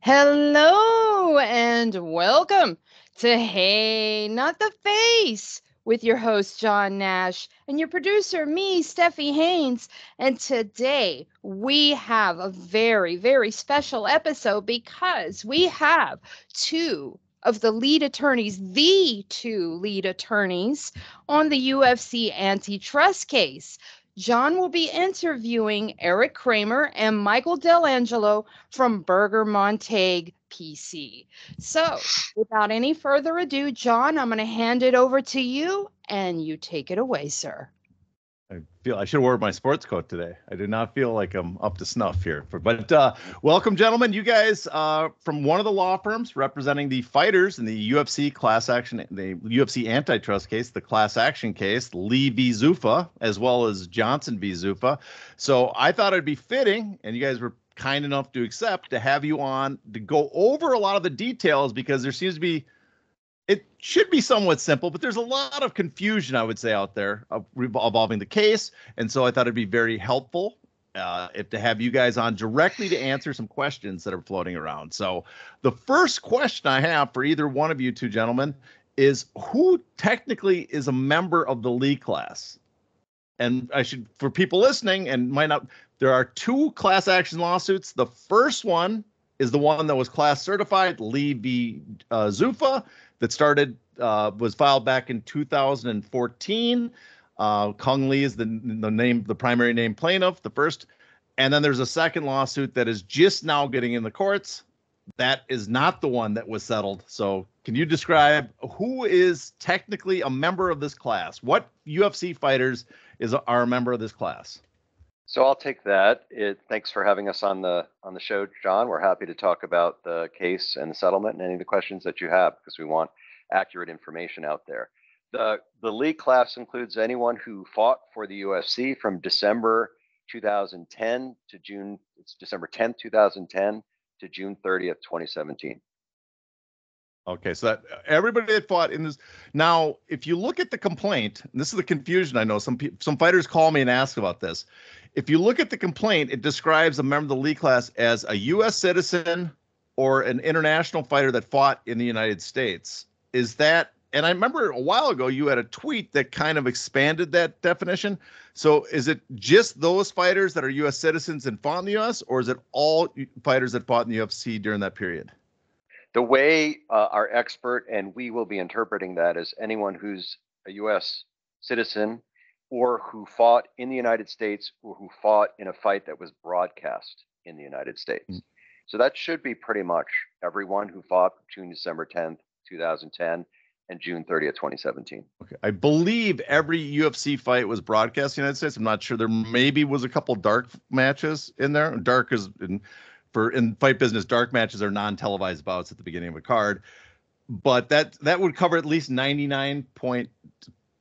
Hello and welcome to Hey, Not the Face with your host, John Nash, and your producer, me, Steffi Haynes. And today we have a very, very special episode because we have two of the two lead attorneys on the UFC antitrust case. John will be interviewing Eric Cramer and Michael Dell'Angelo from Berger Montague PC. So, without any further ado, John, I'm going to hand it over to you and you take it away, sir. I feel I should have worn my sports coat today. I do not feel like I'm up to snuff here. But welcome, gentlemen. You guys from one of the law firms representing the fighters in the UFC class action, the UFC antitrust case, the class action case, Lee v. Zuffa, as well as Johnson v. Zuffa. So I thought it'd be fitting, and you guys were kind enough to accept, to have you on to go over a lot of the details, because there seems to be, it should be somewhat simple, but there's a lot of confusion, I would say, out there involving the case. And so I thought it'd be very helpful if to have you guys on directly to answer some questions that are floating around. So the first question I have for either one of you two gentlemen is, who technically is a member of the Lee class? And I should, for people listening and might not, there are two class action lawsuits. The first one is the one that was class certified, Lee v. Zuffa, that started, was filed back in 2014. Kung Lee is the primary name plaintiff, the first. And then there's a second lawsuit that is just now getting in the courts. That is not the one that was settled. So can you describe who is technically a member of this class? What UFC fighters are a member of this class? So I'll take that. Thanks for having us on the show, John. We're happy to talk about the case and the settlement and any of the questions that you have, because we want accurate information out there. The Lee class includes anyone who fought for the UFC from December 2010 to June. It's December 10th, 2010 to June 30th, 2017. Okay, so that everybody that fought in this. Now, if you look at the complaint, and this is the confusion. I know some fighters call me and ask about this. If you look at the complaint, it describes a member of the Lee class as a U.S. citizen or an international fighter that fought in the United States. Is that, and I remember a while ago you had a tweet that kind of expanded that definition. So is it just those fighters that are U.S. citizens and fought in the U.S., or is it all fighters that fought in the UFC during that period? The way our expert and we will be interpreting that as anyone who's a U.S. citizen or who fought in the United States or who fought in a fight that was broadcast in the United States. Mm-hmm. So that should be pretty much everyone who fought between December 10th, 2010 and June 30th, 2017. Okay. I believe every UFC fight was broadcast in the United States. I'm not sure. There maybe was a couple dark matches in there. Dark is in fight business, dark matches are non-televised bouts at the beginning of a card. But that would cover at least 99 point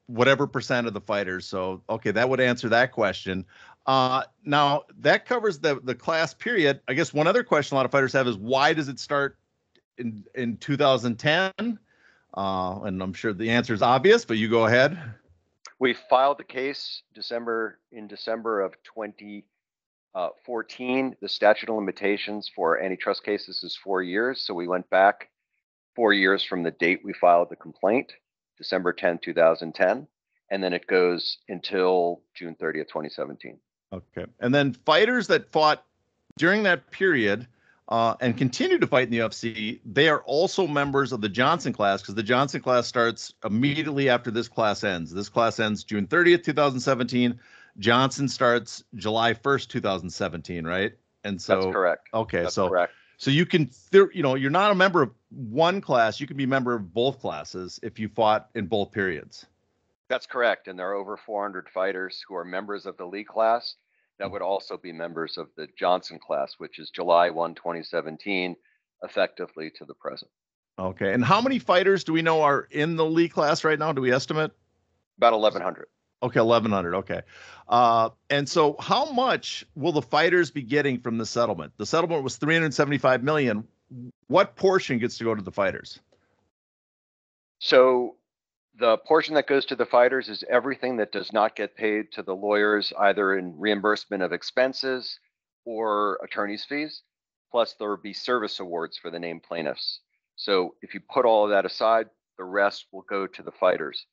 whatever percent of the fighters. So, okay, that would answer that question. Now, that covers the class period. I guess one other question a lot of fighters have is, why does it start in 2010? And I'm sure the answer is obvious, but you go ahead. We filed the case in December of 2014. The statute of limitations for antitrust cases is 4 years. So we went back 4 years from the date we filed the complaint, December 10, 2010, and then it goes until June 30th, 2017. Okay. And then fighters that fought during that period and continue to fight in the UFC, they are also members of the Johnson class, because the Johnson class starts immediately after this class ends. This class ends June 30th, 2017. Johnson starts July 1st, 2017, right? And so that's correct. Okay, that's correct. So you can, you're not a member of one class. You can be a member of both classes if you fought in both periods. That's correct. And there are over 400 fighters who are members of the Lee class that would also be members of the Johnson class, which is July 1, 2017, effectively to the present. Okay. And how many fighters do we know are in the Lee class right now? Do we estimate? About 1,100. Okay, 1,100. Okay. And so how much will the fighters be getting from the settlement? The settlement was $375 million. What portion gets to go to the fighters? So the portion that goes to the fighters is everything that does not get paid to the lawyers, either in reimbursement of expenses or attorney's fees. plus there would be service awards for the named plaintiffs. So if you put all of that aside, the rest will go to the fighters.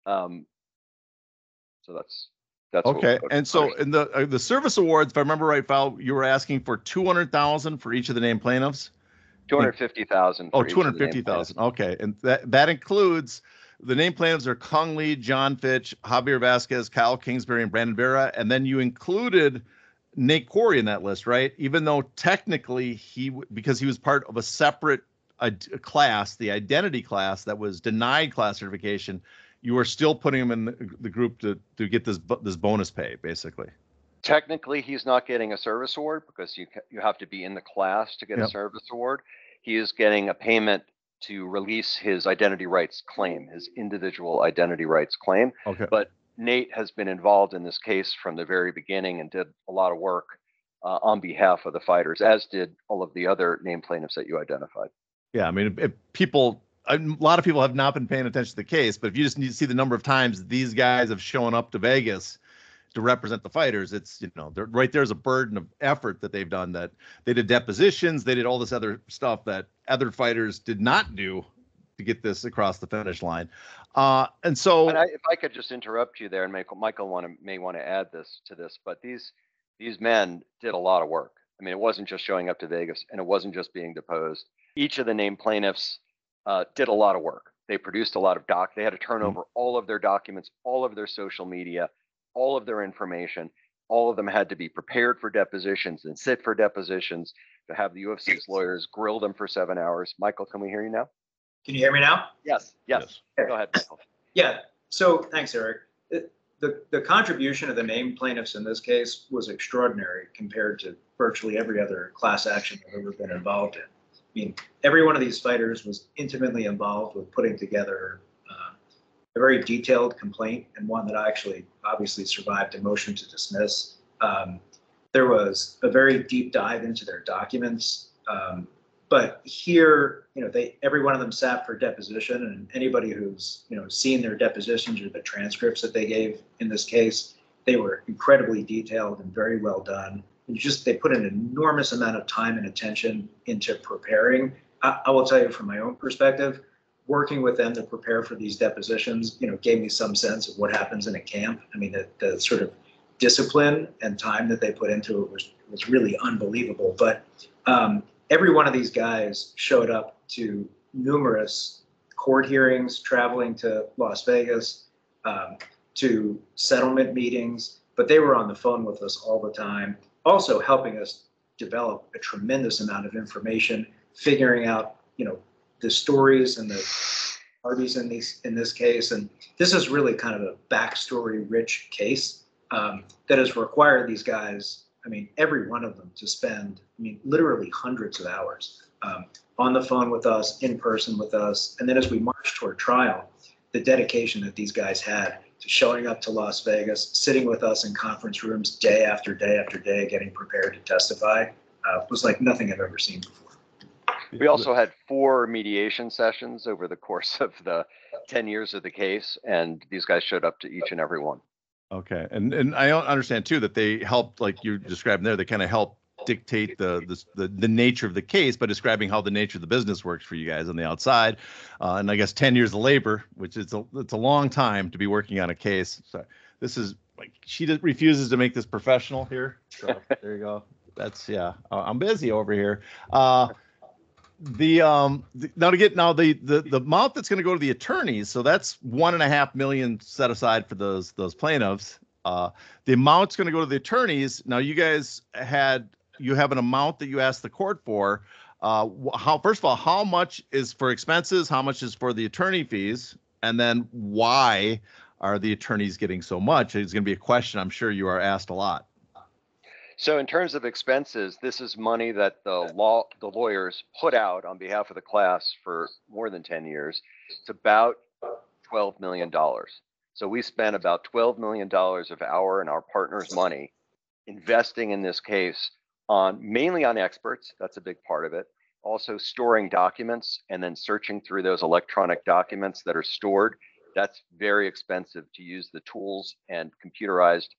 So that's okay. And so in the service awards, if I remember right, Val, you were asking for 200,000 for each of the named plaintiffs. 250,000. Oh, 250,000. Okay, and that includes the named plaintiffs are Kung Lee, John Fitch, Javier Vasquez, Kyle Kingsbury, and Brandon Vera, and then you included Nate Quarry in that list, right? Even though technically because he was part of a separate class, the identity class that was denied class certification, you are still putting him in the group to get this bonus pay, basically. Technically, he's not getting a service award because you have to be in the class to get a service award. He is getting a payment to release his identity rights claim, his individual identity rights claim. Okay. But Nate has been involved in this case from the very beginning and did a lot of work on behalf of the fighters, as did all of the other named plaintiffs that you identified. Yeah, I mean, a lot of people have not been paying attention to the case, but if you just need to see the number of times these guys have shown up to Vegas to represent the fighters, it's, right there's a burden of effort that they've done, that they did depositions, they did all this other stuff that other fighters did not do to get this across the finish line. And so, if I could just interrupt you there, and Michael may want to add this to this, but these men did a lot of work. I mean, it wasn't just showing up to Vegas, and it wasn't just being deposed. Each of the named plaintiffs did a lot of work. They produced a lot of They had to turn over all of their documents, all of their social media, all of their information. All of them had to be prepared for depositions and sit for depositions, to have the UFC's lawyers grill them for 7 hours. Michael, can we hear you now? Can you hear me now? Yes. Okay. Go ahead, Michael. Yeah. So thanks, Eric. The contribution of the named plaintiffs in this case was extraordinary compared to virtually every other class action I've ever been involved in. I mean, every one of these fighters was intimately involved with putting together a very detailed complaint, and one that actually obviously survived a motion to dismiss. There was a very deep dive into their documents. But here, every one of them sat for deposition, and anybody who's, seen their depositions or the transcripts that they gave in this case, they were incredibly detailed and very well done. And they put an enormous amount of time and attention into preparing. I will tell you from my own perspective, working with them to prepare for these depositions, gave me some sense of what happens in a camp. I mean, the sort of discipline and time that they put into it was really unbelievable. But every one of these guys showed up to numerous court hearings, traveling to Las Vegas, to settlement meetings, but they were on the phone with us all the time, also helping us develop a tremendous amount of information, figuring out, the stories and the parties in this case. And this is really kind of a backstory rich case that has required these guys, every one of them, to spend, literally hundreds of hours on the phone with us, in person with us. And then as we march toward trial, the dedication that these guys had to showing up to Las Vegas, sitting with us in conference rooms day after day after day, getting prepared to testify, was like nothing I've ever seen before. We also had 4 mediation sessions over the course of the 10 years of the case, and these guys showed up to each and every one. Okay, and I understand too that they helped, like you described there, they kind of help dictate the nature of the case by describing how the nature of the business works for you guys on the outside, and I guess 10 years of labor, which it's a long time to be working on a case. So this is like, she refuses to make this professional here. So there you go. That's I'm busy over here. The amount that's going to go to the attorneys, so that's $1.5 million set aside for those plaintiffs. The amount's going to go to the attorneys. Now you guys have an amount that you asked the court for. First of all, how much is for expenses? How much is for the attorney fees? And then why are the attorneys getting so much? It's going to be a question I'm sure you are asked a lot. So in terms of expenses, this is money that the lawyers put out on behalf of the class for more than 10 years. It's about $12 million. So we spent about $12 million of our and our partners' money investing in this case, mainly on experts. That's a big part of it. Also storing documents and then searching through those electronic documents that are stored. That's very expensive to use the tools and computerized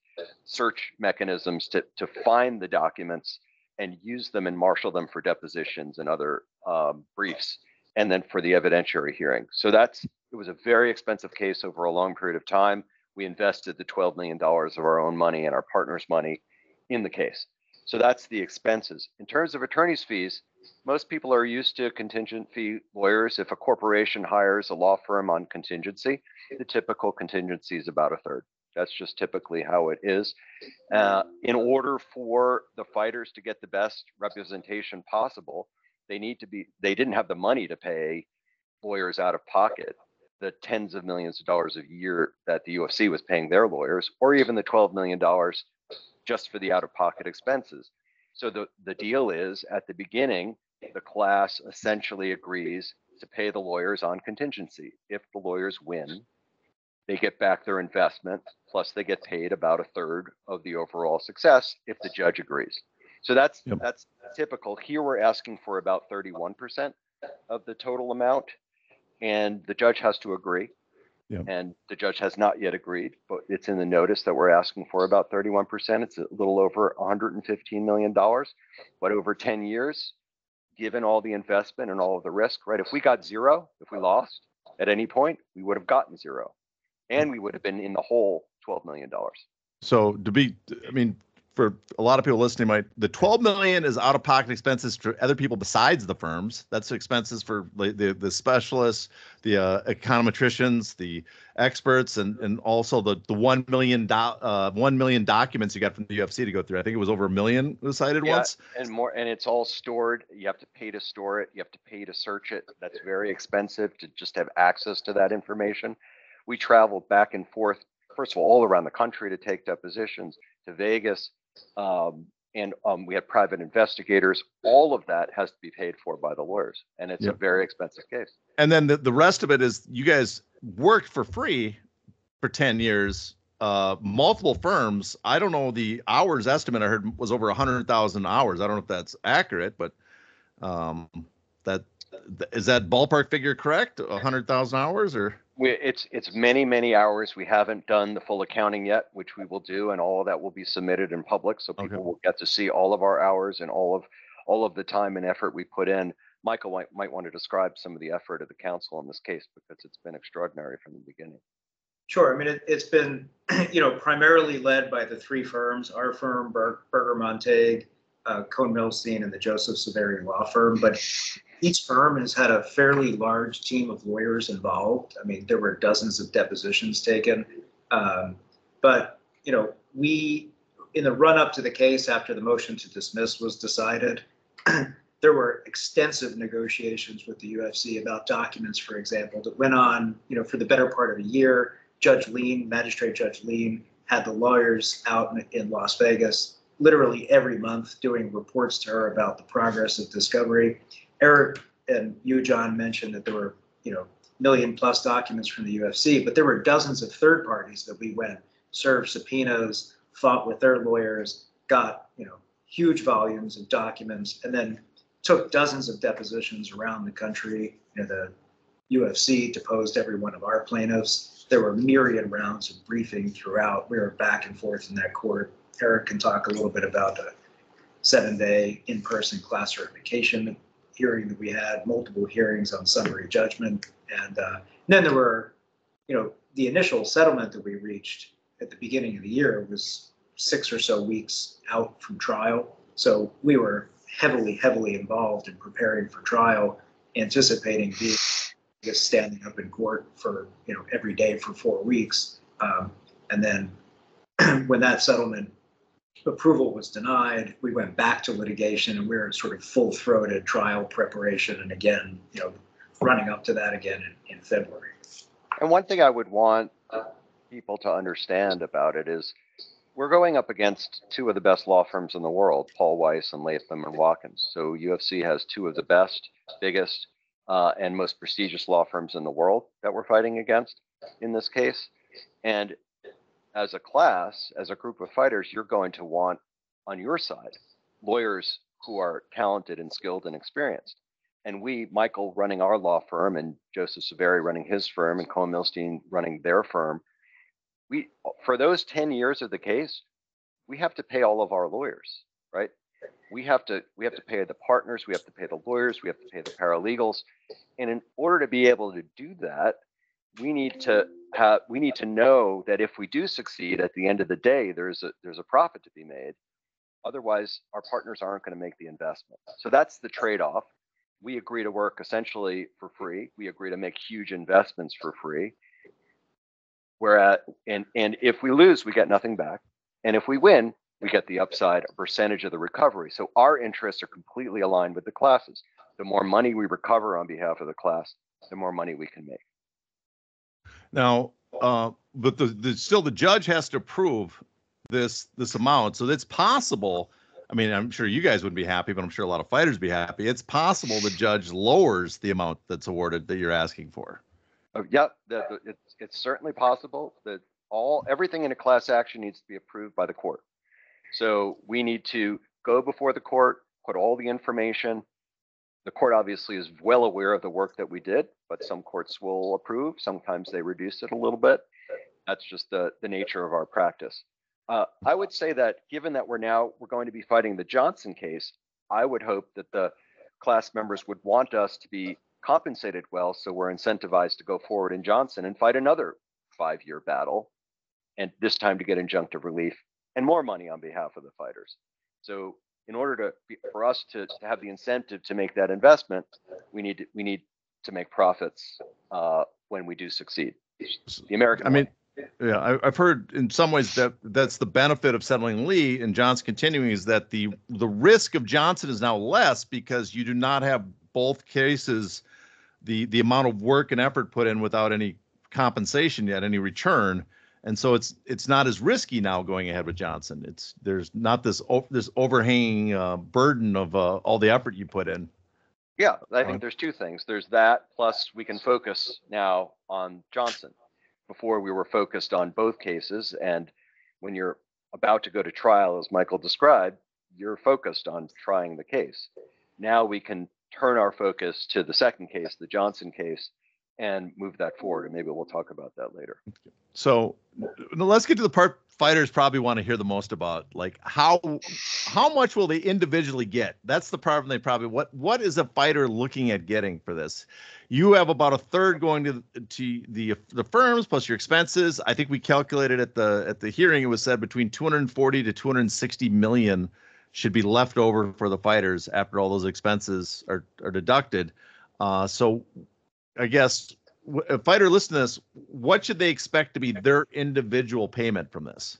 search mechanisms to find the documents and use them and marshal them for depositions and other briefs, and then for the evidentiary hearing. So it was a very expensive case over a long period of time. We invested the $12 million of our own money and our partners' money in the case. So that's the expenses. In terms of attorney's fees, most people are used to contingent fee lawyers. If a corporation hires a law firm on contingency, the typical contingency is about a third. That's just typically how it is. In order for the fighters to get the best representation possible, they didn't have the money to pay lawyers out of pocket the tens of millions of dollars a year that the UFC was paying their lawyers, or even the $12 million just for the out-of-pocket expenses. So the deal is, at the beginning, the class essentially agrees to pay the lawyers on contingency. If the lawyers win, they get back their investment, plus they get paid about a third of the overall success if the judge agrees. So that's typical. Here we're asking for about 31% of the total amount, and the judge has to agree. Yep. And the judge has not yet agreed, but it's in the notice that we're asking for about 31%. It's a little over $115 million, but over 10 years, given all the investment and all of the risk, right? If we got zero, if we lost at any point, we would have gotten zero, and we would have been in the whole $12 million. So for a lot of people listening, the $12 million is out-of-pocket expenses for other people besides the firms. That's expenses for the specialists, the econometricians, the experts, and also the 1 million documents you got from the UFC to go through. I think it was over 1 million was cited once. And more, and it's all stored. You have to pay to store it. You have to pay to search it. That's very expensive to just have access to that information. We traveled back and forth, first of all around the country to take depositions, to Vegas. And we had private investigators. All of that has to be paid for by the lawyers, and it's a very expensive case. And then the rest of it is you guys worked for free for 10 years, multiple firms. I don't know, the hours estimate I heard was over 100,000 hours. I don't know if that's accurate, but is that ballpark figure correct? 100,000 hours or? It's many hours. We haven't done the full accounting yet, which we will do, and all of that will be submitted in public, so people will get to see all of our hours and all of the time and effort we put in. Michael might want to describe some of the effort of the council in this case, because it's been extraordinary from the beginning. Sure. I mean, it's been, primarily led by the three firms: our firm, Berger Montague, Cohn Milstein, and the Joseph Severi law firm. But each firm has had a fairly large team of lawyers involved. I mean, there were dozens of depositions taken. But we, in the run-up to the case after the motion to dismiss was decided, there were extensive negotiations with the UFC about documents, for example, that went on, for the better part of a year. Magistrate Judge Lean, had the lawyers out in Las Vegas literally every month doing reports to her about the progress of discovery. Eric and you, John, mentioned that there were, million+ documents from the UFC, but there were dozens of third parties that we went, served subpoenas, fought with their lawyers, got, huge volumes of documents, and then took dozens of depositions around the country. The UFC deposed every one of our plaintiffs. There were myriad rounds of briefing throughout. We were back and forth in that court. Eric can talk a little bit about the 7-day in-person class certification hearing that we had, multiple hearings on summary judgment. And then there were, the initial settlement that we reached at the beginning of the year was 6 or so weeks out from trial. So we were heavily involved in preparing for trial, anticipating being standing up in court for, every day for 4 weeks. And then when that settlement approval was denied, we went back to litigation, and we were sort of full-throated trial preparation, and again, running up to that again in February. And one thing I would want people to understand about it is we're going up against two of the best law firms in the world, Paul Weiss and Latham and Watkins. So UFC has two of the best, biggest, and most prestigious law firms in the world that we're fighting against in this case. And as a class, as a group of fighters, you're going to want on your side lawyers who are talented and skilled and experienced. And we, Michael running our law firm and Joseph Severi running his firm and Cohn Milstein running their firm, for those 10 years of the case, we have to pay all of our lawyers, right? we have to pay the partners, we have to pay the lawyers, we have to pay the paralegals. And in order to be able to do that, we need to know that if we do succeed, at the end of the day, there's a profit to be made. Otherwise, our partners aren't going to make the investment. So that's the trade-off. We agree to work essentially for free. We agree to make huge investments for free. Whereas, and if we lose, we get nothing back. And if we win, we get the upside, a percentage of the recovery. So our interests are completely aligned with the classes. The more money we recover on behalf of the class, the more money we can make. Now, but still the judge has to approve this amount. So it's possible. I mean, I'm sure you guys wouldn't be happy, but I'm sure a lot of fighters would be happy. It's possible the judge lowers the amount that's awarded that you're asking for. Yeah, it's certainly possible that everything in a class action needs to be approved by the court. So we need to go before the court, put all the information. The court obviously is well aware of the work that we did, but some courts will approve. Sometimes they reduce it a little bit. That's just the nature of our practice. I would say that given that we're going to be fighting the Johnson case, I would hope that the class members would want us to be compensated well, so we're incentivized to go forward in Johnson and fight another 5-year battle, and this time to get injunctive relief and more money on behalf of the fighters. So in order for us to have the incentive to make that investment, we need to make profits when we do succeed. The American way. Yeah, I've heard in some ways that's the benefit of settling Lee and Johnson continuing, is that the risk of Johnson is now less because you do not have both cases, the amount of work and effort put in without any compensation yet, any return. And so it's not as risky now going ahead with Johnson. There's not this overhanging burden of all the effort you put in. Yeah, I think there's two things. There's that, plus we can focus now on Johnson. Before we were focused on both cases, and when you're about to go to trial, as Michael described, you're focused on trying the case. Now we can turn our focus to the second case, the Johnson case, and move that forward. And maybe we'll talk about that later. So let's get to the part fighters probably want to hear the most about, like how much will they individually get? That's the problem. They probably, what is a fighter looking at getting for this? You have about a third going to the firms plus your expenses. I think we calculated at the hearing, it was said between 240 to 260 million should be left over for the fighters after all those expenses are deducted. So I guess a fighter listening to this, what should they expect to be their individual payment from this?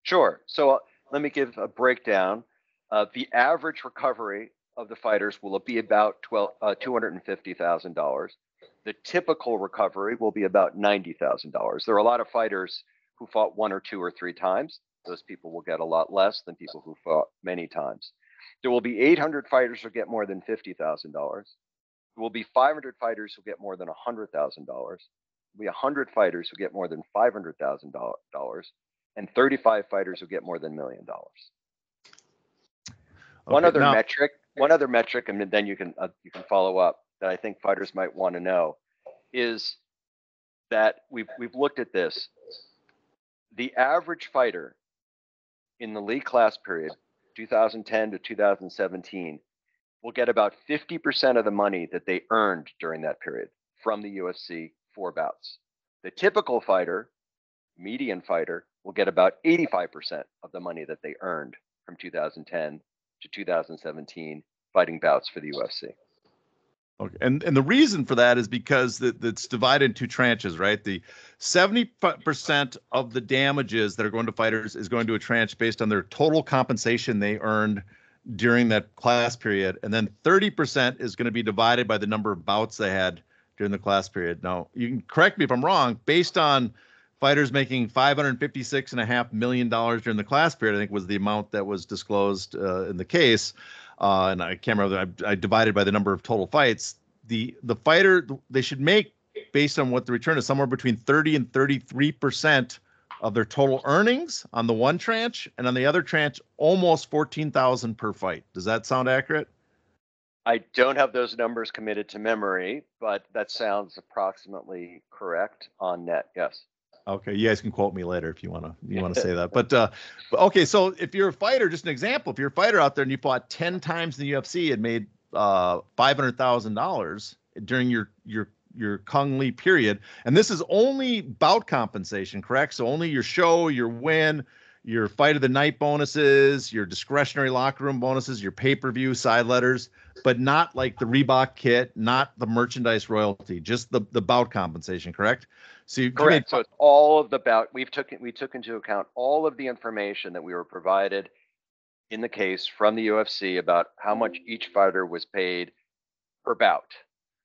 Sure. So let me give a breakdown. The average recovery of the fighters will be about $250,000. The typical recovery will be about $90,000. There are a lot of fighters who fought 1 or 2 or 3 times. Those people will get a lot less than people who fought many times. There will be 800 fighters who get more than $50,000. There will be 500 fighters who get more than $100,000. There will be 100 fighters who get more than $500,000, and 35 fighters who get more than $1 million. One other metric, and then you can follow up, that I think fighters might want to know, is that we've looked at this. The average fighter in the league class period, 2010 to 2017, will get about 50% of the money that they earned during that period from the UFC 4 bouts. The typical fighter, median fighter, will get about 85% of the money that they earned from 2010 to 2017 fighting bouts for the UFC. Okay. And the reason for that is because it's divided into 2 tranches, right? The 70% of the damages that are going to fighters is going to a tranche based on their total compensation they earned during that class period. And then 30% is going to be divided by the number of bouts they had during the class period. Now, you can correct me if I'm wrong, based on fighters making $556.5 million during the class period, I think was the amount that was disclosed in the case. And I can't remember, I divided by the number of total fights. The fighter, they should make, based on what the return is, somewhere between 30 and 33% of their total earnings on the one tranche, and on the other tranche, almost $14,000 per fight. Does that sound accurate? I don't have those numbers committed to memory, but that sounds approximately correct on net. Yes. Okay, you guys can quote me later if you want to say that. But okay, so if you're a fighter, just an example, if you're a fighter out there and you fought 10 times in the UFC and made $500,000 during your Kung Lee period, and this is only bout compensation, correct? So only your show, your win, your fight of the night bonuses, your discretionary locker room bonuses, your pay-per-view side letters, but not like the Reebok kit, not the merchandise royalty, just the bout compensation, correct? So correct. So it's all of the bout. We took into account all of the information that we were provided in the case from the UFC about how much each fighter was paid per bout.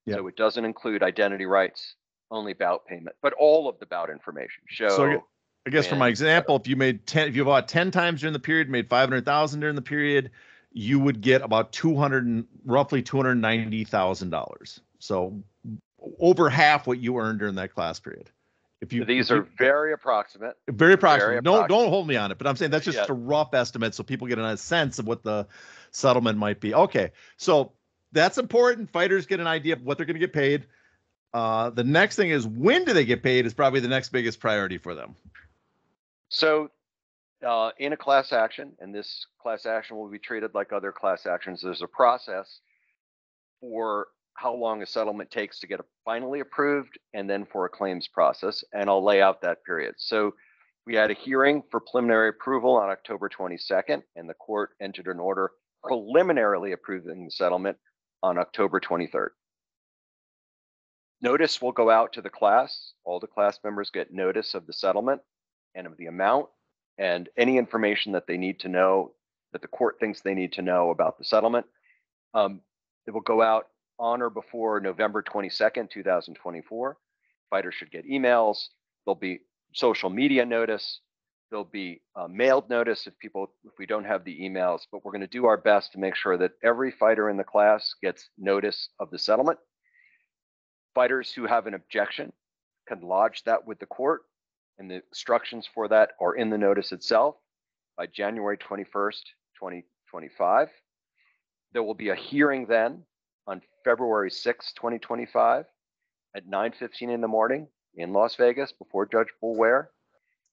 Yep. So it doesn't include identity rights, only bout payment, but all of the bout information. So I guess for my example, if you bought 10 times during the period, made 500,000 during the period, you would get about roughly $290,000. So over half what you earned during that class period. These are very approximate. Very approximate. Don't hold me on it, but I'm saying that's just a rough estimate so people get a sense of what the settlement might be. Okay, so that's important. Fighters get an idea of what they're going to get paid. The next thing is, when do they get paid is probably the next biggest priority for them. So in a class action, and this class action will be treated like other class actions, there's a process for how long a settlement takes to get finally approved, and then for a claims process, and I'll lay out that period. So we had a hearing for preliminary approval on October 22nd, and the court entered an order preliminarily approving the settlement on October 23rd. Notice will go out to the class. All the class members get notice of the settlement and of the amount and any information that they need to know, that the court thinks they need to know about the settlement. It will go out on or before November 22nd, 2024. Fighters should get emails. There'll be social media notice. There'll be mailed notice if we don't have the emails, but we're going to do our best to make sure that every fighter in the class gets notice of the settlement. Fighters who have an objection can lodge that with the court, and the instructions for that are in the notice itself by January 21st, 2025. There will be a hearing then on February 6, 2025 at 9:15 in the morning in Las Vegas before Judge Boulware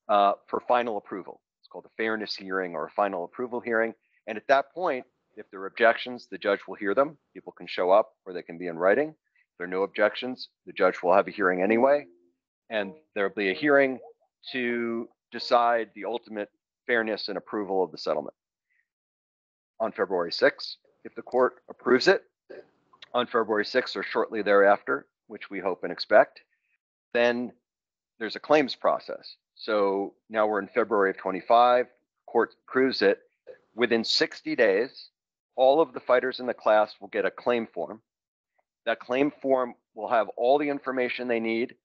for final approval. It's called a fairness hearing or a final approval hearing. And at that point, if there are objections, the judge will hear them. People can show up or they can be in writing. If there are no objections, the judge will have a hearing anyway. And there'll be a hearing to decide the ultimate fairness and approval of the settlement on February 6th. If the court approves it on February 6th or shortly thereafter, which we hope and expect, then there's a claims process. So now we're in February of 25, court approves it. Within 60 days, all of the fighters in the class will get a claim form. That claim form will have all the information they need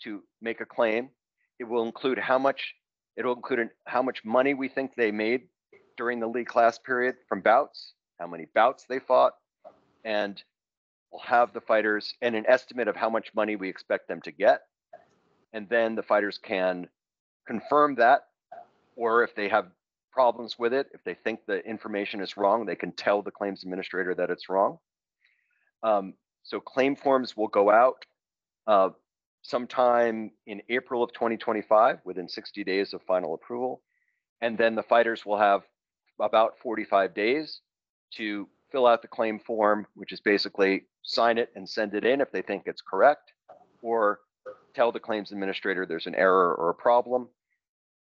to make a claim. It will include how much money we think they made during the league class period from bouts, how many bouts they fought, and we'll have the fighters and an estimate of how much money we expect them to get. And then the fighters can confirm that, or if they have problems with it, if they think the information is wrong, they can tell the claims administrator that it's wrong. So claim forms will go out sometime in April of 2025, within 60 days of final approval. And then the fighters will have about 45 days to fill out the claim form, which is basically sign it and send it in if they think it's correct, or tell the claims administrator there's an error or a problem.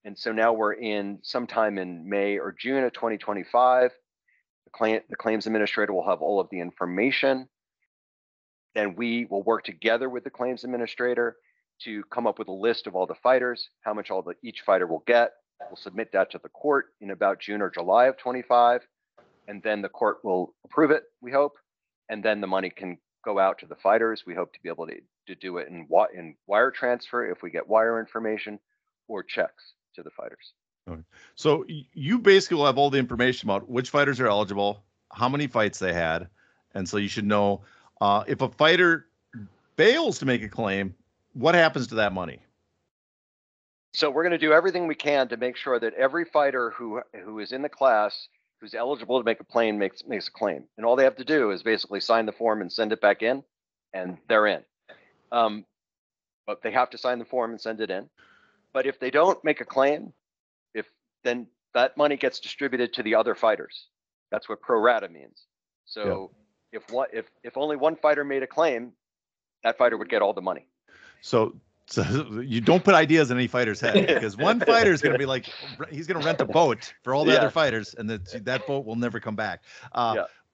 And so now we're in sometime in May or June of 2025. The claims administrator will have all of the information. Then we will work together with the claims administrator to come up with a list of all the fighters, how much each fighter will get. We'll submit that to the court in about June or July of 25. And then the court will approve it, we hope. And then the money can go out to the fighters. We hope to be able to do it in wire transfer if we get wire information, or checks to the fighters. Okay. So you basically will have all the information about which fighters are eligible, how many fights they had. And so you should know if a fighter fails to make a claim, what happens to that money? So we're going to do everything we can to make sure that every fighter who is in the class who's eligible to make a claim makes a claim. And all they have to do is basically sign the form and send it back in, and they're in. But they have to sign the form and send it in. But if they don't make a claim, then that money gets distributed to the other fighters. That's what pro rata means. So if only one fighter made a claim, that fighter would get all the money. So you don't put ideas in any fighter's head, because one fighter is going to be like, he's going to rent a boat for all the other fighters, and that boat will never come back.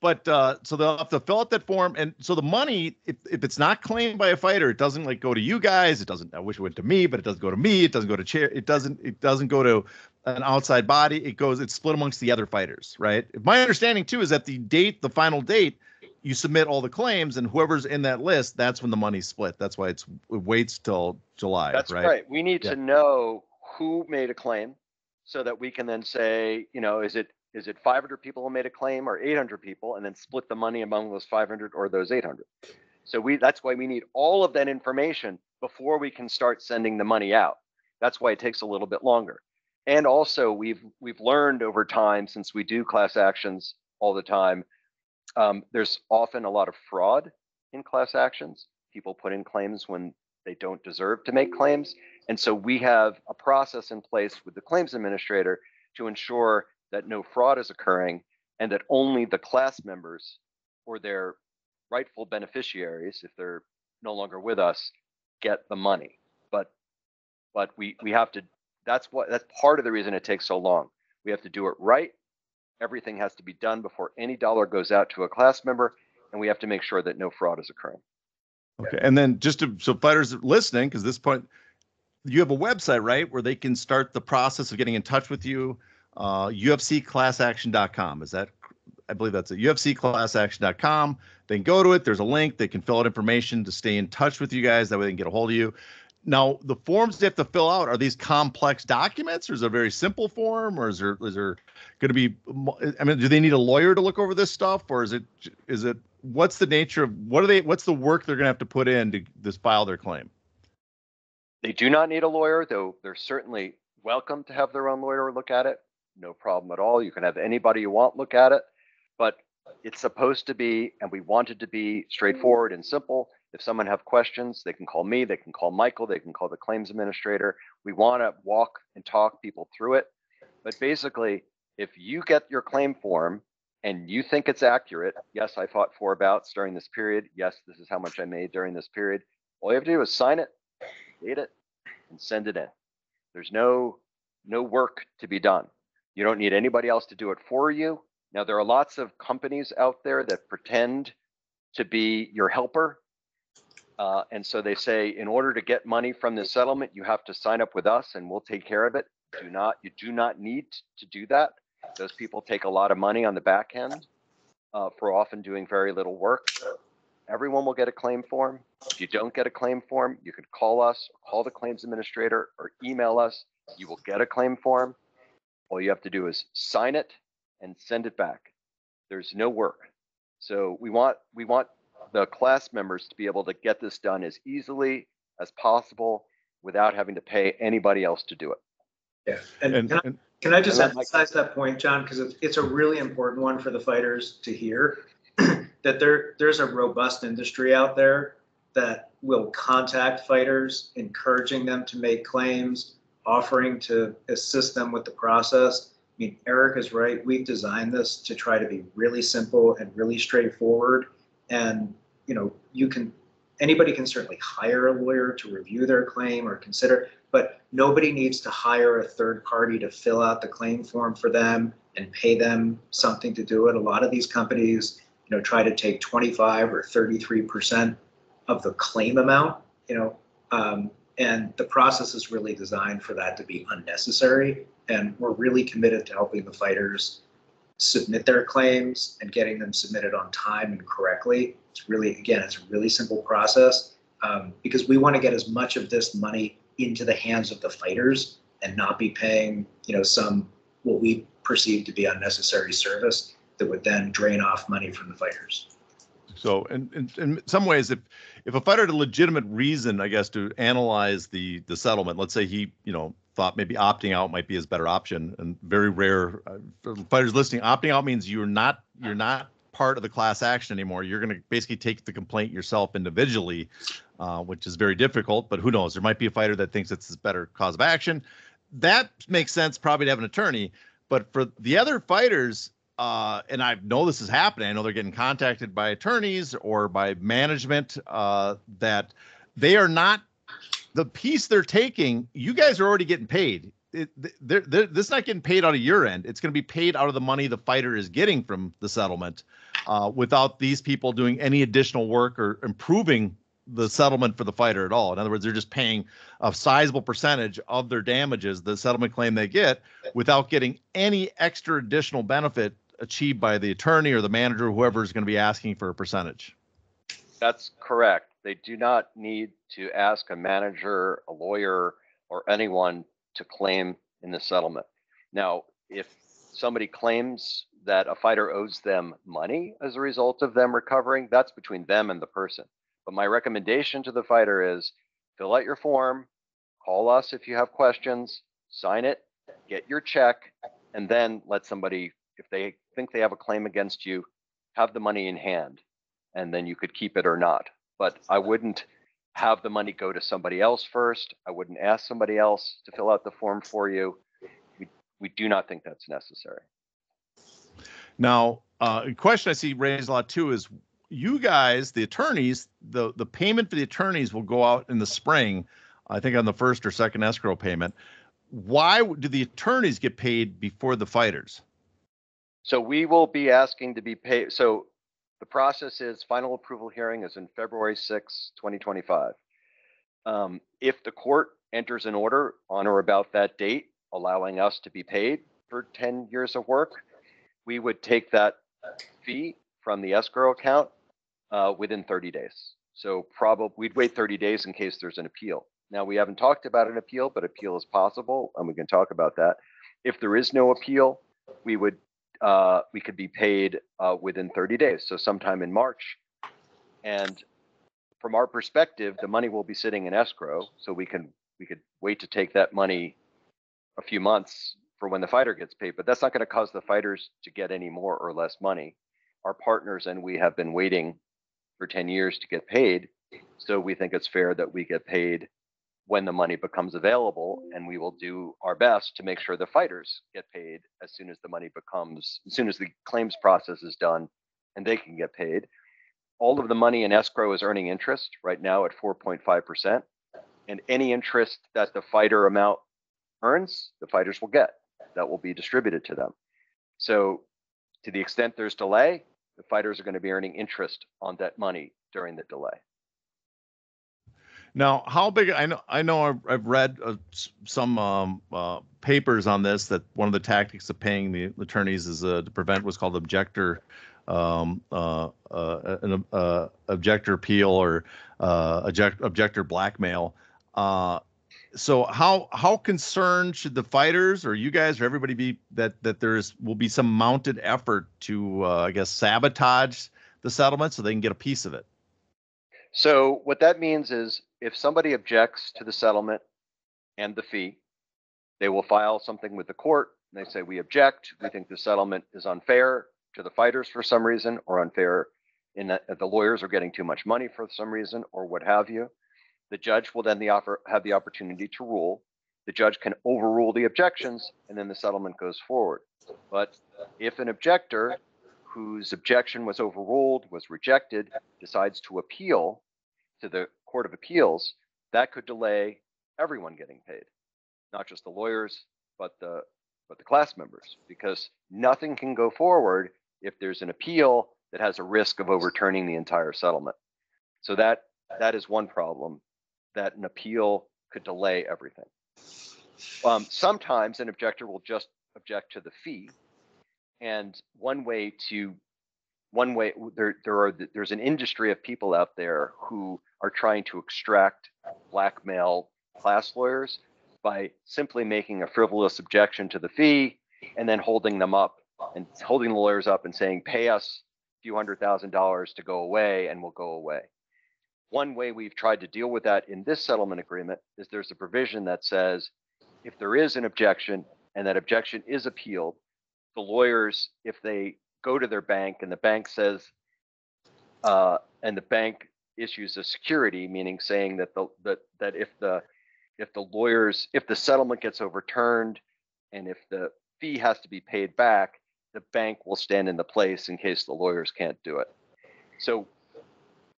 But so they'll have to fill out that form, and so the money, if it's not claimed by a fighter, it doesn't like go to you guys. It doesn't. I wish it went to me, but it doesn't go to me. It doesn't go to chair. It doesn't go to an outside body. It's split amongst the other fighters, right? My understanding too is that the final date, you submit all the claims, and whoever's in that list, that's when the money's split. That's why it waits till July. That's right. We need to know who made a claim, so that we can then say, is it 500 people who made a claim or 800 people, and then split the money among those 500 or those 800. So that's why we need all of that information before we can start sending the money out. That's why it takes a little bit longer. And also we've learned over time, since we do class actions all the time, there's often a lot of fraud in class actions. People put in claims when they don't deserve to make claims. And so we have a process in place with the claims administrator to ensure that no fraud is occurring, and that only the class members or their rightful beneficiaries, if they're no longer with us, get the money. But we have to, that's part of the reason it takes so long. We have to do it right. Everything has to be done before any dollar goes out to a class member, and we have to make sure that no fraud is occurring. Okay, and then so fighters listening, because this point, you have a website, right, where they can start the process of getting in touch with you. UFCclassaction.com. Is that, I believe that's it. UFCclassaction.com. They can go to it. There's a link. They can fill out information to stay in touch with you guys. That way they can get a hold of you. Now, the forms they have to fill out, are these complex documents, or is it a very simple form, or is there going to be, I mean, do they need a lawyer to look over this stuff, or is it, what's the nature of, what's the work they're going to have to put in to file their claim? They do not need a lawyer, though they're certainly welcome to have their own lawyer look at it. No problem at all. You can have anybody you want look at it, but it's supposed to be, and we want it to be, straightforward and simple. If someone have questions, they can call me, they can call Michael, they can call the claims administrator. We want to walk and talk people through it. But basically, if you get your claim form and you think it's accurate, yes, I fought 4 bouts during this period. Yes, this is how much I made during this period. All you have to do is sign it, date it, and send it in. There's no work to be done. You don't need anybody else to do it for you. Now, there are lots of companies out there that pretend to be your helper. And so they say, in order to get money from this settlement, you have to sign up with us and we'll take care of it. You do not need to do that. Those people take a lot of money on the back end for often doing very little work. Everyone will get a claim form. If you don't get a claim form, you could call us, or call the claims administrator, or email us. You will get a claim form. All you have to do is sign it and send it back. There's no work. So we want the class members to be able to get this done as easily as possible without having to pay anybody else to do it. Yeah. Can I just emphasize that point, John, because it's a really important one for the fighters to hear, that there's a robust industry out there that will contact fighters, encouraging them to make claims, offering to assist them with the process. I mean, Eric is right. We've designed this to try to be really simple and really straightforward. And, anybody can certainly hire a lawyer to review their claim or consider, but nobody needs to hire a third party to fill out the claim form for them and pay them something to do it. A lot of these companies, try to take 25 or 33% of the claim amount, and the process is really designed for that to be unnecessary. And we're really committed to helping the fighters submit their claims and getting them submitted on time and correctly. It's a really simple process because we want to get as much of this money into the hands of the fighters and not be paying, some what we perceive to be unnecessary service that would then drain off money from the fighters. So in some ways, if a fighter had a legitimate reason, I guess, to analyze the settlement, let's say he, thought maybe opting out might be his better option, and very rare for fighters listening, opting out means you're not part of the class action anymore. You're going to basically take the complaint yourself individually, which is very difficult, but who knows? There might be a fighter that thinks it's a better cause of action. That makes sense probably to have an attorney, but for the other fighters, and I know this is happening, I know they're getting contacted by attorneys or by management that they are not, the piece they're taking, you guys are already getting paid. This is not getting paid out of your end. It's going to be paid out of the money the fighter is getting from the settlement without these people doing any additional work or improving the settlement for the fighter at all. In other words, they're just paying a sizable percentage of their damages, the settlement claim they get, without getting any extra additional benefit achieved by the attorney or the manager, whoever is going to be asking for a percentage. That's correct. They do not need to ask a manager, a lawyer, or anyone to claim in the settlement. Now, if somebody claims that a fighter owes them money as a result of them recovering, that's between them and the person. But my recommendation to the fighter is fill out your form, call us if you have questions, sign it, get your check, and then let somebody, if they think they have a claim against you, have the money in hand, and then you could keep it or not. But I wouldn't have the money go to somebody else first. I wouldn't ask somebody else to fill out the form for you. We do not think that's necessary. Now, a question I see raised a lot too is you guys, the attorneys, the payment for the attorneys will go out in the spring, I think on the first or second escrow payment. Why do the attorneys get paid before the fighters? So we will be asking to be paid. So the process is final approval hearing is in February 6, 2025. If the court enters an order on or about that date, allowing us to be paid for 10 years of work, we would take that fee from the escrow account within 30 days. So probably we'd wait 30 days in case there's an appeal. Now, we haven't talked about an appeal, but appeal is possible, and we can talk about that. If there is no appeal, we could be paid within 30 days, so sometime in March. And from our perspective, the money will be sitting in escrow, so we could wait to take that money a few months for when the fighter gets paid. But that's not going to cause the fighters to get any more or less money. Our partners and we have been waiting for 10 years to get paid, so we think it's fair that we get paid when the money becomes available, and we will do our best to make sure the fighters get paid as soon as the claims process is done and they can get paid. All of the money in escrow is earning interest right now at 4.5%, and any interest that the fighter amount earns, the fighters will get. That will be distributed to them. So to the extent there's delay, the fighters are going to be earning interest on that money during the delay. Now, how big? I know I've read some papers on this, that one of the tactics of paying the attorneys is to prevent what's called objector appeal or objector blackmail. So how concerned should the fighters or you guys or everybody be that will be some mounted effort to I guess sabotage the settlement so they can get a piece of it? So what that means is if somebody objects to the settlement and the fee, they will file something with the court. And they say, we object. We think the settlement is unfair to the fighters for some reason, or unfair in that the lawyers are getting too much money for some reason, or what have you. The judge will then have the opportunity to rule. The judge can overrule the objections, and then the settlement goes forward. But if an objector whose objection was overruled, was rejected, decides to appeal to the Court of Appeals, that could delay everyone getting paid, not just the lawyers, but the class members, because nothing can go forward if there's an appeal that has a risk of overturning the entire settlement. So that is one problem, that an appeal could delay everything. Sometimes an objector will just object to the fee, and there's an industry of people out there who are trying to extract blackmail class lawyers by simply making a frivolous objection to the fee and then holding the lawyers up and saying, pay us a few $100,000 to go away, and we'll go away. One way we've tried to deal with that in this settlement agreement is there's a provision that says if there is an objection and that objection is appealed, the lawyers, if they go to their bank and the bank says, and the bank issues a security, meaning saying that if the settlement gets overturned and if the fee has to be paid back, the bank will stand in the place in case the lawyers can't do it. So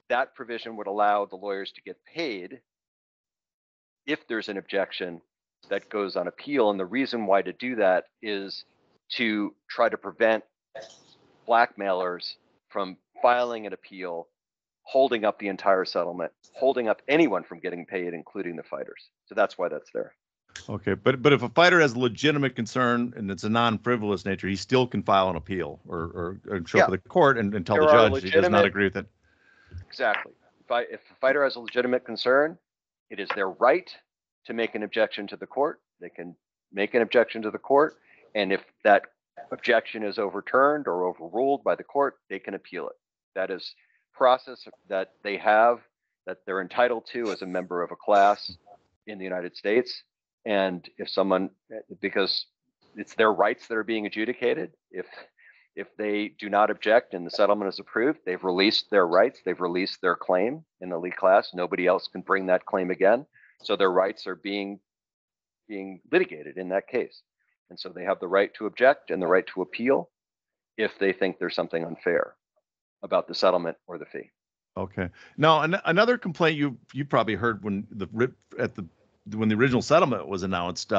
that provision would allow the lawyers to get paid if there's an objection that goes on appeal. And the reason why to do that is to try to prevent blackmailers from filing an appeal, holding up the entire settlement, holding up anyone from getting paid, including the fighters. So that's why that's there. Okay, but if a fighter has a legitimate concern and it's a non-frivolous nature, he still can file an appeal or show up to the court and tell the judge he does not agree with it. Exactly. If a fighter has a legitimate concern, it is their right to make an objection to the court. They can make an objection to the court, and if that objection is overturned or overruled by the court, they can appeal it. That is process that they have, that they're entitled to as a member of a class in the United States. And if someone, because it's their rights that are being adjudicated, if they do not object and the settlement is approved, they've released their rights, they've released their claim in the lead class. Nobody else can bring that claim again. So their rights are being litigated in that case. And so they have the right to object and the right to appeal if they think there's something unfair about the settlement or the fee. Okay. Now, another complaint you probably heard when the original settlement was announced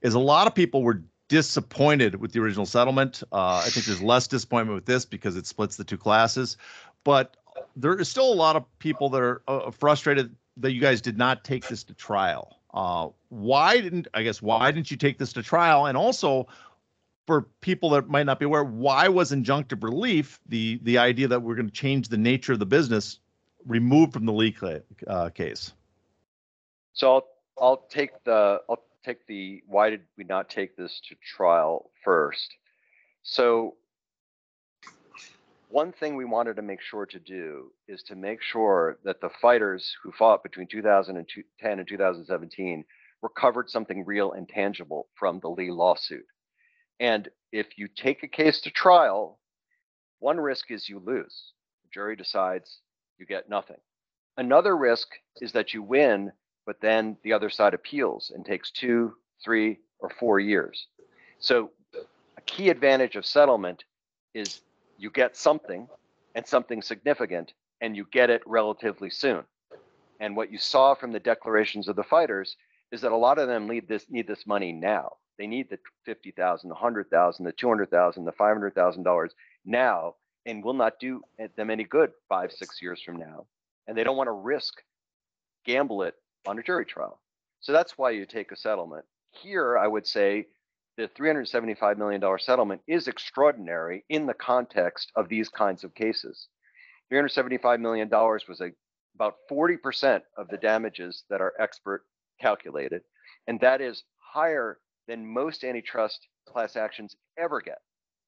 is a lot of people were disappointed with the original settlement. I think there's less disappointment with this because it splits the two classes, but there is still a lot of people that are frustrated that you guys did not take this to trial. Why didn't you take this to trial? And also, for people that might not be aware, why was injunctive relief, the idea that we're going to change the nature of the business, removed from the Lee case? So I'll take the why did we not take this to trial first. So one thing we wanted to make sure to do is to make sure that the fighters who fought between 2010 and 2017 recovered something real and tangible from the Lee lawsuit. And if you take a case to trial, one risk is you lose. The jury decides you get nothing. Another risk is that you win, but then the other side appeals and takes 2, 3, or 4 years. So a key advantage of settlement is you get something and something significant, and you get it relatively soon. And what you saw from the declarations of the fighters is that a lot of them need this money now. They need the $50,000, the $100,000, the $200,000, the $500,000 now, and will not do them any good 5, 6 years from now. And they don't want to gamble it on a jury trial. So that's why you take a settlement. Here, I would say the $375 million settlement is extraordinary in the context of these kinds of cases. $375 million was about 40% of the damages that our expert calculated, and that is higher than most antitrust class actions ever get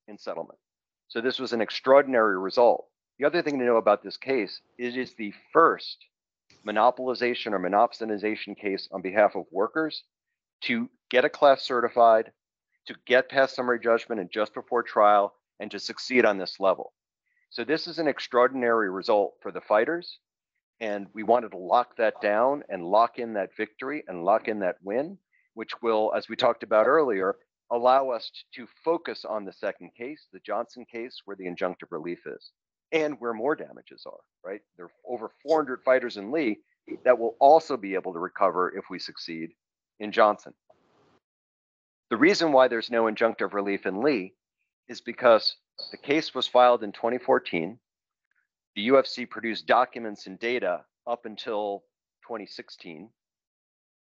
in settlement. So this was an extraordinary result. The other thing to know about this case is it is the first monopolization or monopsonization case on behalf of workers to get a class certified, to get past summary judgment and just before trial, and to succeed on this level. So this is an extraordinary result for the fighters, and we wanted to lock that down and lock in that victory and lock in that win, which will, as we talked about earlier, allow us to focus on the second case, the Johnson case, where the injunctive relief is, and where more damages are, right? There are over 400 fighters in Lee that will also be able to recover if we succeed in Johnson. The reason why there's no injunctive relief in Lee is because the case was filed in 2014. The UFC produced documents and data up until 2016.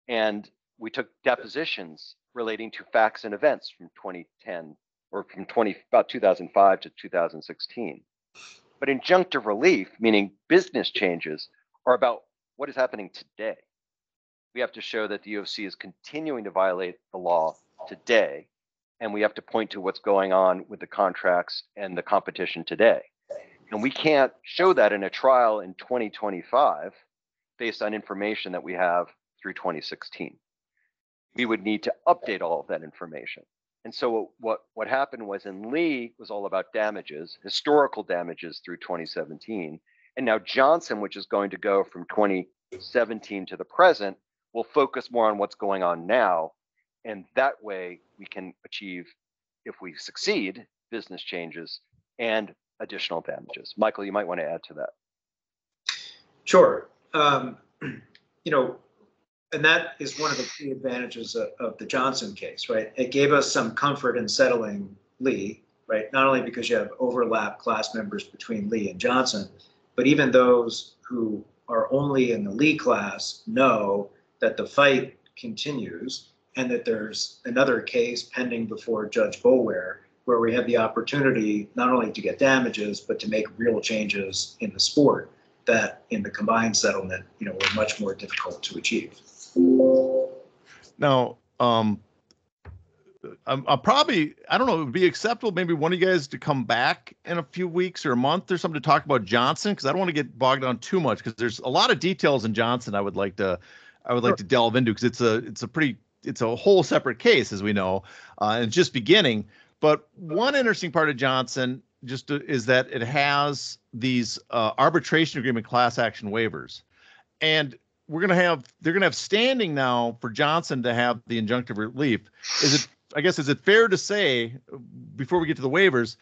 And we took depositions relating to facts and events from 2010 or from about 2005 to 2016. But injunctive relief, meaning business changes, are about what is happening today. We have to show that the UFC is continuing to violate the law today, and we have to point to what's going on with the contracts and the competition today. And we can't show that in a trial in 2025 based on information that we have through 2016. We would need to update all of that information. And so what happened was in Lee was all about damages, historical damages through 2017. And now Johnson, which is going to go from 2017 to the present, will focus more on what's going on now. And that way we can achieve, if we succeed, business changes and additional damages. Michael, you might want to add to that. Sure. And that is one of the key advantages of the Johnson case, right? It gave us some comfort in settling Lee, right? Not only because you have overlap class members between Lee and Johnson, but even those who are only in the Lee class know that the fight continues and that there's another case pending before Judge Boulware where we have the opportunity not only to get damages, but to make real changes in the sport that in the combined settlement, were much more difficult to achieve. Now, I'm probably, I don't know, it would be acceptable maybe one of you guys to come back in a few weeks or a month or something to talk about Johnson, because I don't want to get bogged down too much, because there's a lot of details in Johnson I would like to delve into, because it's a whole separate case, as we know, and it's just beginning. But one interesting part of Johnson is that it has these arbitration agreement class action waivers, and they're going to have standing now for Johnson to have the injunctive relief. Is it fair to say, before we get to the waivers,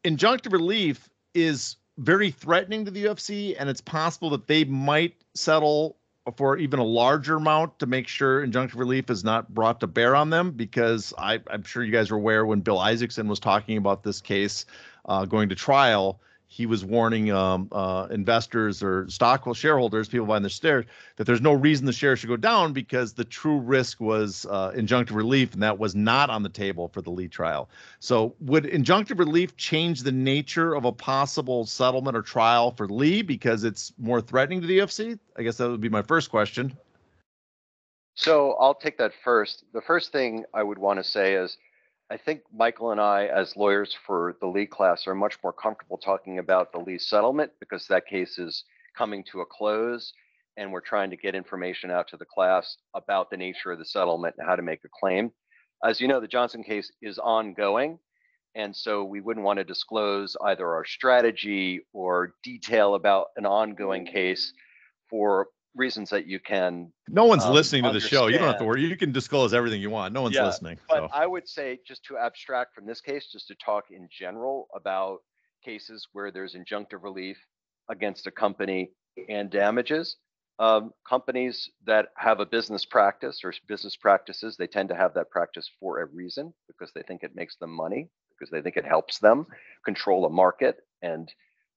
injunctive relief is very threatening to the UFC, and it's possible that they might settle for even a larger amount to make sure injunctive relief is not brought to bear on them? Because I'm sure you guys are aware, when Bill Isaacson was talking about this case going to trial, he was warning investors or shareholders, people buying the shares, that there's no reason the shares should go down, because the true risk was injunctive relief, and that was not on the table for the Lee trial. So would injunctive relief change the nature of a possible settlement or trial for Lee because it's more threatening to the UFC? I guess that would be my first question. So I'll take that first. The first thing I would want to say is, I think Michael and I, as lawyers for the Lee class, are much more comfortable talking about the Lee settlement, because that case is coming to a close and we're trying to get information out to the class about the nature of the settlement and how to make a claim. As you know, the Johnson case is ongoing, and so we wouldn't want to disclose either our strategy or detail about an ongoing case for reasons that you can. No one's listening to the show. You don't have to understand. worry. You can disclose everything you want. No one's listening. But So. I would say, just to abstract from this case, just to talk in general about cases where there's injunctive relief against a company and damages. Companies that have a business practice or business practices, they tend to have that practice for a reason, because they think it makes them money, because they think it helps them control a market and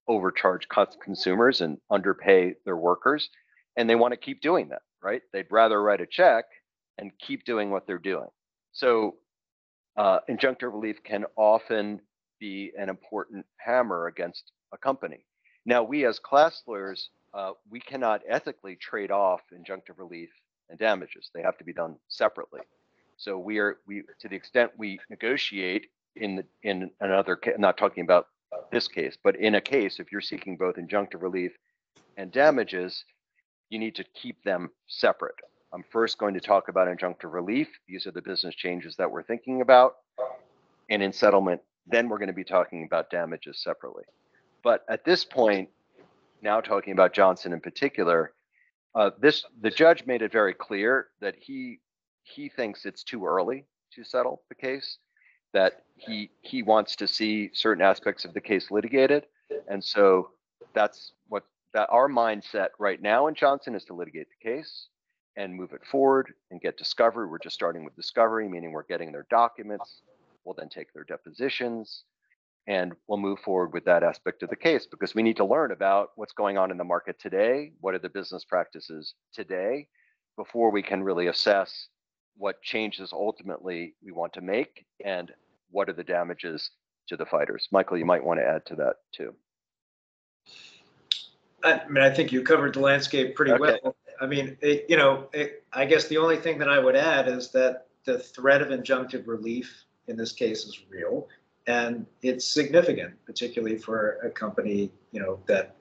overcharge consumers and underpay their workers. And they want to keep doing that, right? They'd rather write a check and keep doing what they're doing. So injunctive relief can often be an important hammer against a company. Now, we as class lawyers, we cannot ethically trade off injunctive relief and damages. They have to be done separately. So we to the extent we negotiate in another case, not talking about this case, but in a case, if you're seeking both injunctive relief and damages, you need to keep them separate. I'm first going to talk about injunctive relief. These are the business changes that we're thinking about. And in settlement, then we're going to be talking about damages separately. But at this point, now talking about Johnson in particular, the judge made it very clear that he thinks it's too early to settle the case, that he wants to see certain aspects of the case litigated. And so that's that our mindset right now in Johnson is to litigate the case and move it forward and get discovery. We're just starting with discovery, meaning we're getting their documents. We'll then take their depositions, and we'll move forward with that aspect of the case, because we need to learn about what's going on in the market today. What are the business practices today, before we can really assess what changes ultimately we want to make and what are the damages to the fighters. Michael, you might want to add to that too. I think you covered the landscape pretty well. I mean, I guess the only thing that I would add is that the threat of injunctive relief in this case is real, and it's significant, particularly for a company, that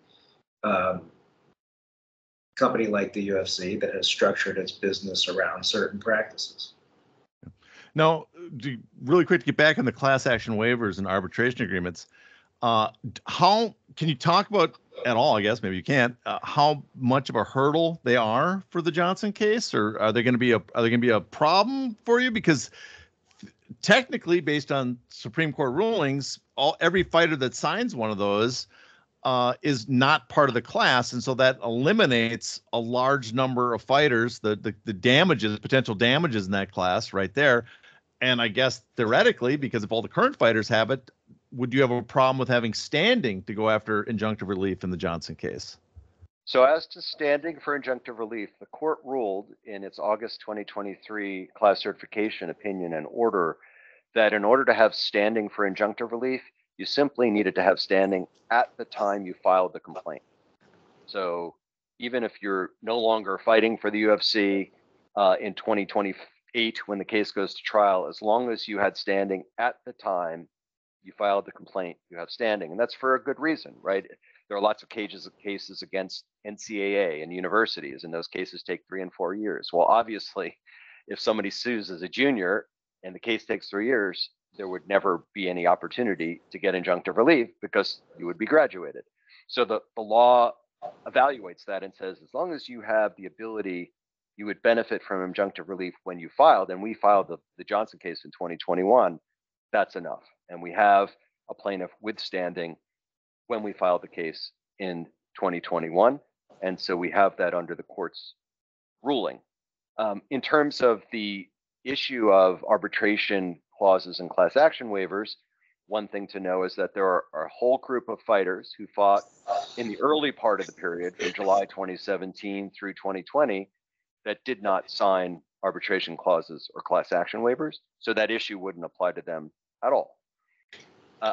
company like the UFC that has structured its business around certain practices. Now, really quick to get back on the class action waivers and arbitration agreements, how can you talk about at all? I guess maybe you can't. How much of a hurdle they are for the Johnson case, or are they going to be a problem for you? Because technically, based on Supreme Court rulings, every fighter that signs one of those is not part of the class, and so that eliminates a large number of fighters, the damages, potential damages in that class right there. And I guess theoretically, because if all the current fighters have it, would you have a problem with having standing to go after injunctive relief in the Johnson case? So as to standing for injunctive relief, the court ruled in its August 2023 class certification opinion and order that in order to have standing for injunctive relief, you simply needed to have standing at the time you filed the complaint. So even if you're no longer fighting for the UFC in 2028 when the case goes to trial, as long as you had standing at the time you filed the complaint, you have standing. And that's for a good reason, right? There are lots of cases against NCAA and universities, and those cases take 3 and 4 years. Well, obviously, if somebody sues as a junior and the case takes 3 years, there would never be any opportunity to get injunctive relief because you would be graduated. So the law evaluates that and says, as long as you have the ability, you would benefit from injunctive relief when you filed. And we filed the Johnson case in 2021. That's enough. And we have a plaintiff with standing when we filed the case in 2021. And so we have that under the court's ruling. In terms of the issue of arbitration clauses and class action waivers, one thing to know is that there are a whole group of fighters who fought in the early part of the period from July 2017 through 2020 that did not sign arbitration clauses or class action waivers. So that issue wouldn't apply to them at all.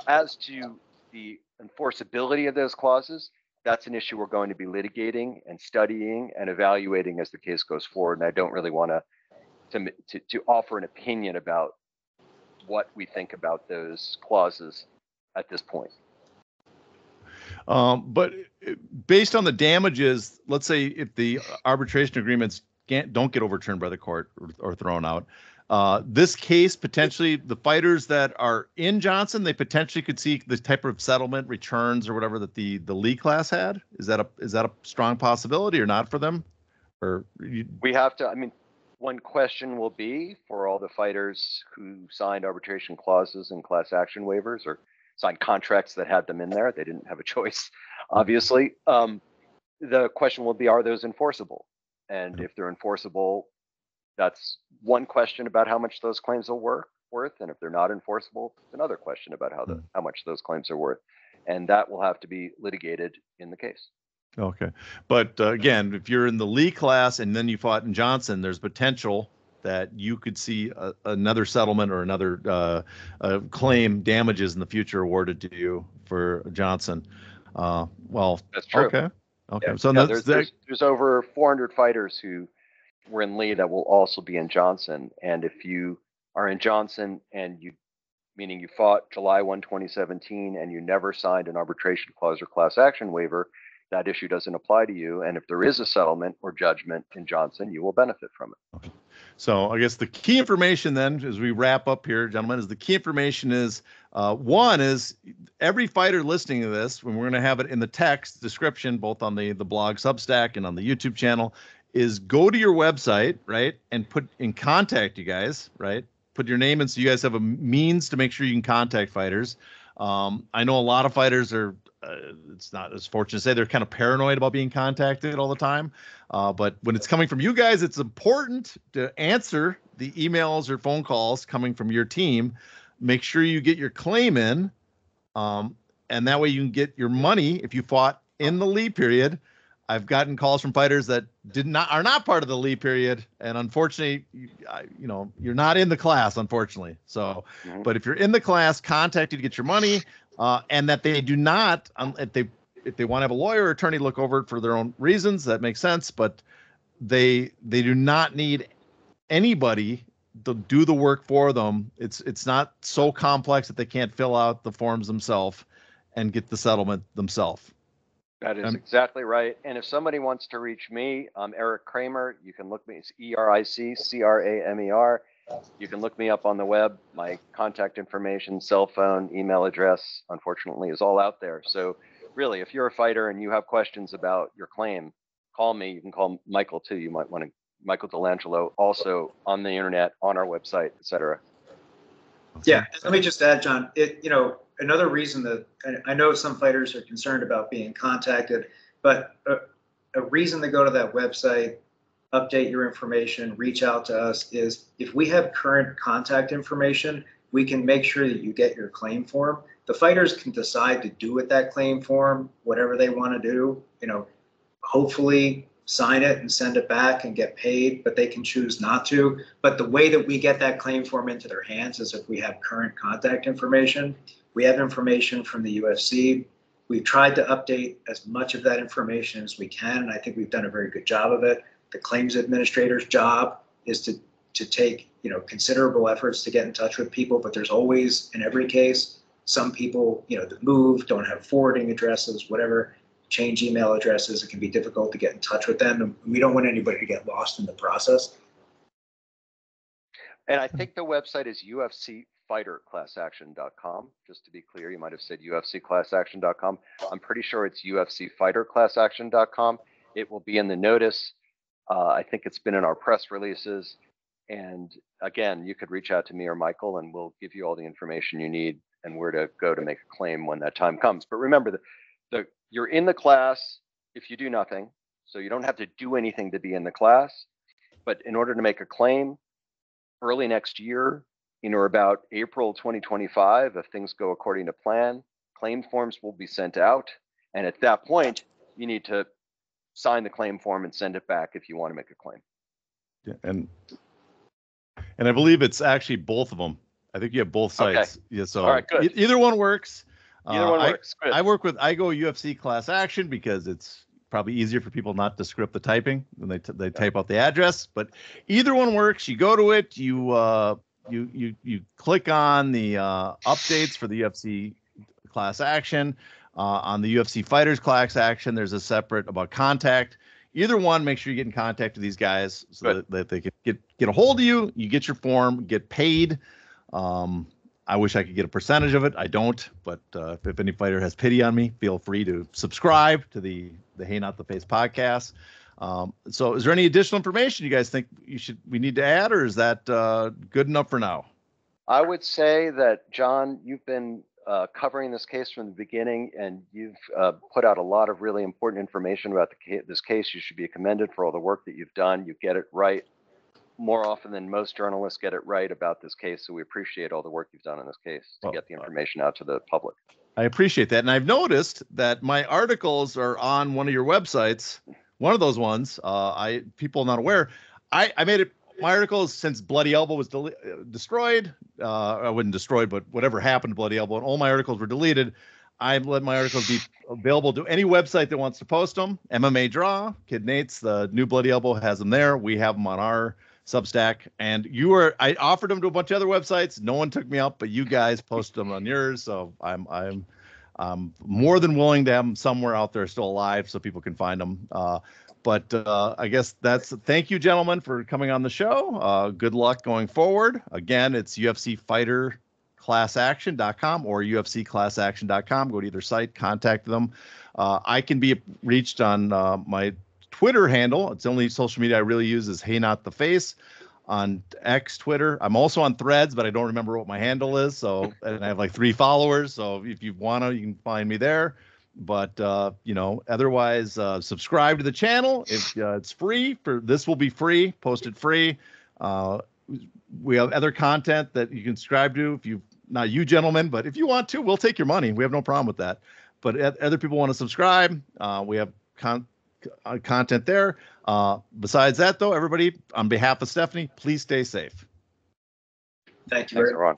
As to the enforceability of those clauses, that's an issue we're going to be litigating and studying and evaluating as the case goes forward. And I don't really want to offer an opinion about what we think about those clauses at this point. But based on the damages, let's say if the arbitration agreements don't get overturned by the court or thrown out, this case potentially the fighters that are in Johnson, they potentially could seek the type of settlement returns or whatever that the Lee class had. Is that a strong possibility or not for them? We have to. I mean, one question will be for all the fighters who signed arbitration clauses and class action waivers or signed contracts that had them in there. They didn't have a choice, obviously. The question will be, are those enforceable? And if they're enforceable, that's one question about how much those claims are worth. And if they're not enforceable, it's another question about how much those claims are worth. And that will have to be litigated in the case. Okay. But again, if you're in the Lee class and then you fought in Johnson, there's potential that you could see another settlement or another claim damages in the future awarded to you for Johnson. Well, that's true. Okay. Yeah. So yeah, there's over 400 fighters who were in Lee that will also be in Johnson. And if you are in Johnson and meaning you fought July 1, 2017, and you never signed an arbitration clause or class action waiver, that issue doesn't apply to you. And if there is a settlement or judgment in Johnson, you will benefit from it. Okay. So I guess the key information then, as we wrap up here, gentlemen, is the key information is one is every fighter listening to this, when we're going to have it in the text description, both on the blog Substack and on the YouTube channel, is go to your website, right, and put in contact you guys, right? Put your name in so you guys have a means to make sure you can contact fighters. I know a lot of fighters are, it's not as fortunate to say, they're kind of paranoid about being contacted all the time. But when it's coming from you guys, it's important to answer the emails or phone calls coming from your team. Make sure you get your claim in, and that way you can get your money if you fought in the Lee period. I've gotten calls from fighters that are not part of the Lee period, and unfortunately, you're not in the class, unfortunately. So, but if you're in the class, contact you to get your money, and that they do not, if they want to have a lawyer or attorney look over it for their own reasons, that makes sense. But they do not need anybody to do the work for them. It's not so complex that they can't fill out the forms themselves and get the settlement themselves. That is exactly right. And if somebody wants to reach me, I'm Eric Cramer. You can look me. It's EricCramer. You can look me up on the web. My contact information, cell phone, email address, unfortunately, is all out there. So really, if you're a fighter and you have questions about your claim, call me. You can call Michael too. You might want to, Michael Dell'Angelo, also on the internet, on our website, etc. Yeah, let me just add, John, another reason that I know some fighters are concerned about being contacted, but a reason to go to that website, update your information, reach out to us is if we have current contact information, we can make sure that you get your claim form. The fighters can decide to do with that claim form whatever they want to do, hopefully sign it and send it back and get paid, but they can choose not to. But the way that we get that claim form into their hands is if we have current contact information. We have information from the UFC. We've tried to update as much of that information as we can, and I think we've done a very good job of it. The claims administrator's job is to take considerable efforts to get in touch with people, but there's always, in every case, some people that move, don't have forwarding addresses, whatever, change email addresses. It can be difficult to get in touch with them, and we don't want anybody to get lost in the process. And I think the website is UFCfighterclassaction.com. Just to be clear, you might have said UFCclassaction.com. I'm pretty sure it's UFCfighterclassaction.com. It will be in the notice. I think it's been in our press releases. And again, you could reach out to me or Michael, and we'll give you all the information you need and where to go to make a claim when that time comes. But remember, you're in the class if you do nothing. So you don't have to do anything to be in the class. But in order to make a claim early next year, about April 2025, if things go according to plan, claim forms will be sent out. And at that point, you need to sign the claim form and send it back if you want to make a claim. Yeah, and I believe it's actually both of them. I think you have both sites. Okay. Yeah, so all right, good. Either one works. Either one works. Good. I go UFC class action because it's probably easier for people not to script the typing when they type out the address. But either one works. You go to it. You click on the updates for the UFC class action. On the UFC fighters class action, there's a separate about contact. Either one, make sure you get in contact with these guys so that they can get a hold of you. You get your form, get paid. I wish I could get a percentage of it. I don't, but if any fighter has pity on me, feel free to subscribe to the Hey Not the Face podcast. So is there any additional information you guys think we need to add, or is that good enough for now? I would say that, John, you've been covering this case from the beginning, and you've put out a lot of really important information about this case. You should be commended for all the work that you've done. You get it right more often than most journalists get it right about this case. So we appreciate all the work you've done on this case to get the information out to the public. I appreciate that. And I've noticed that my articles are on one of your websites, one of those ones. People not aware, I made it. My articles, since Bloody Elbow was destroyed, I wasn't destroyed, but whatever happened to Bloody Elbow, and all my articles were deleted. I let my articles be available to any website that wants to post them. MMA Draw, Kid Nate's, the new Bloody Elbow has them there. We have them on our Substack, and I offered them to a bunch of other websites. No one took me up, but you guys posted them on yours. So I'm more than willing to have them somewhere out there still alive so people can find them. But I guess thank you, gentlemen, for coming on the show. Good luck going forward. Again, it's UFCfighterclassaction.com or UFCclassaction.com. Go to either site, contact them. I can be reached on my Twitter handle. It's the only social media I really use is Hey Not the Face on X, Twitter. I'm also on Threads, but I don't remember what my handle is. So, and I have like 3 followers. So if you want to, you can find me there. But otherwise, subscribe to the channel. If it's free, this will be free, posted free. We have other content that you can subscribe to. Not you gentlemen, but if you want to, we'll take your money. We have no problem with that. But other people want to subscribe. We have content there. Besides that, though, everybody, on behalf of Stephanie, please stay safe. Thank you. Thanks, everyone.